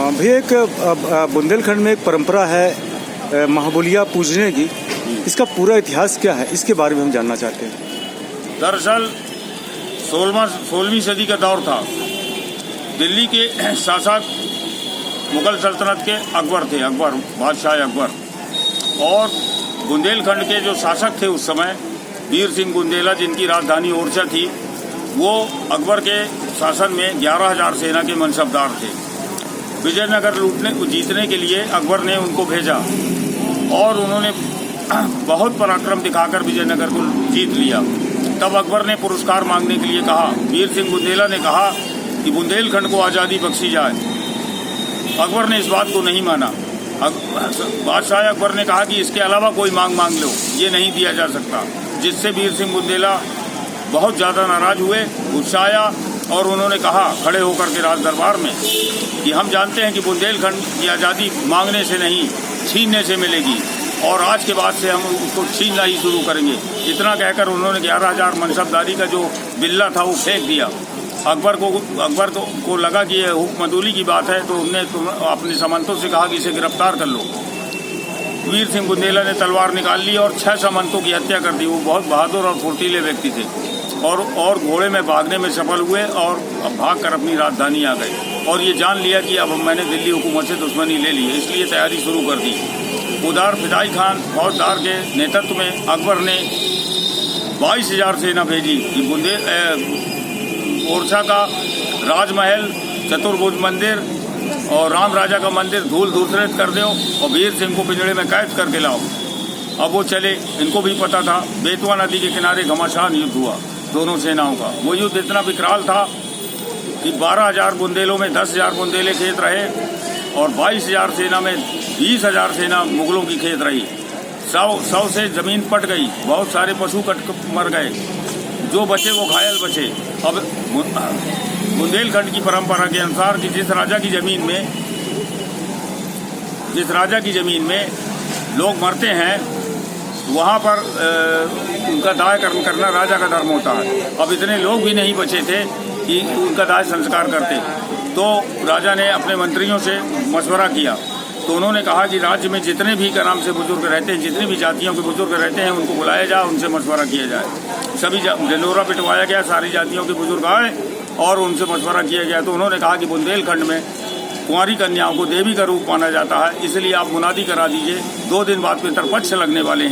भैया एक बुंदेलखंड में एक परंपरा है महाबलिया पूजने की। इसका पूरा इतिहास क्या है, इसके बारे में हम जानना चाहते हैं। दरअसल 16वीं सदी का दौर था। दिल्ली के शासक मुगल सल्तनत के अकबर थे, अकबर बादशाह अकबर, और बुंदेलखंड के जो शासक थे उस समय वीर सिंह बुंदेला, जिनकी राजधानी ओरछा थी, वो अकबर के शासन में 11,000 सेना के मनसबदार थे। विजयनगर जीतने के लिए अकबर ने उनको भेजा और उन्होंने बहुत पराक्रम दिखाकर विजयनगर को जीत लिया। तब अकबर ने पुरस्कार मांगने के लिए कहा। वीर सिंह बुंदेला ने कहा कि बुंदेलखंड को आज़ादी बख्शी जाए। अकबर ने इस बात को नहीं माना। बादशाह अकबर ने कहा कि इसके अलावा कोई मांग लो, ये नहीं दिया जा सकता, जिससे वीर सिंह बुंदेला बहुत ज़्यादा नाराज हुए, गुस्सा आया और उन्होंने कहा खड़े होकर के राज दरबार में कि हम जानते हैं कि बुंदेलखंड की आज़ादी मांगने से नहीं, छीनने से मिलेगी, और आज के बाद से हम उसको छीनना ही शुरू करेंगे। इतना कहकर उन्होंने 11,000 मनसबदारी का जो बिल्ला था वो फेंक दिया। अकबर को लगा कि यह हुक्मदुली की बात है, तो उन्होंने अपने सामंतों से कहा कि इसे गिरफ्तार कर लो। वीर सिंह बुंदेला ने तलवार निकाल ली और 6 सामंतों की हत्या कर दी। वो बहुत बहादुर और फुर्तीले व्यक्ति थे और घोड़े में भागने में सफल हुए और भागकर अपनी राजधानी आ गए और ये जान लिया कि अब मैंने दिल्ली हुकूमत से दुश्मनी ले ली है, इसलिए तैयारी शुरू कर दी। उधर फिदाई खान फौजदार के नेतृत्व में अकबर ने 22,000 सेना भेजी कि ओरछा का राजमहल, चतुर्भुज मंदिर और राम राजा का मंदिर धूल धूसरित कर दो और वीर सिंह को पिंजड़े में कैद करके लाओ। अब वो चले। इनको भी पता था। बेतवा नदी के किनारे घमासान युद्ध हुआ दोनों सेनाओं का। वो युद्ध इतना विकराल था कि 12,000 बुंदेलों में 10,000 बुंदेले खेत रहे और 22,000 सेना में 20,000 सेना मुगलों की खेत रही। 100 से जमीन पट गई, बहुत सारे पशु कट मर गए, जो बचे वो घायल बचे। अब बुंदेलखंड की परंपरा के अनुसार कि जिस राजा की जमीन में लोग मरते हैं वहाँ पर उनका दाह करना राजा का धर्म होता है। अब इतने लोग भी नहीं बचे थे कि उनका दाह संस्कार करते, तो राजा ने अपने मंत्रियों से मशवरा किया। तो उन्होंने कहा कि राज्य में जितने भी का नाम से बुजुर्ग रहते हैं, जितनी भी जातियों के बुजुर्ग रहते हैं, उनको बुलाया जाए, उनसे मशवरा किया जाए। सभी ढिंढोरा पिटवाया गया, सारी जातियों के बुजुर्ग आए और उनसे मशवरा किया गया। तो उन्होंने कहा कि बुंदेलखंड में कुंवारी कन्याओं को देवी का रूप माना जाता है, इसलिए आप मुनादी करा दीजिए, 2 दिन बाद पितरपक्ष लगने वाले हैं।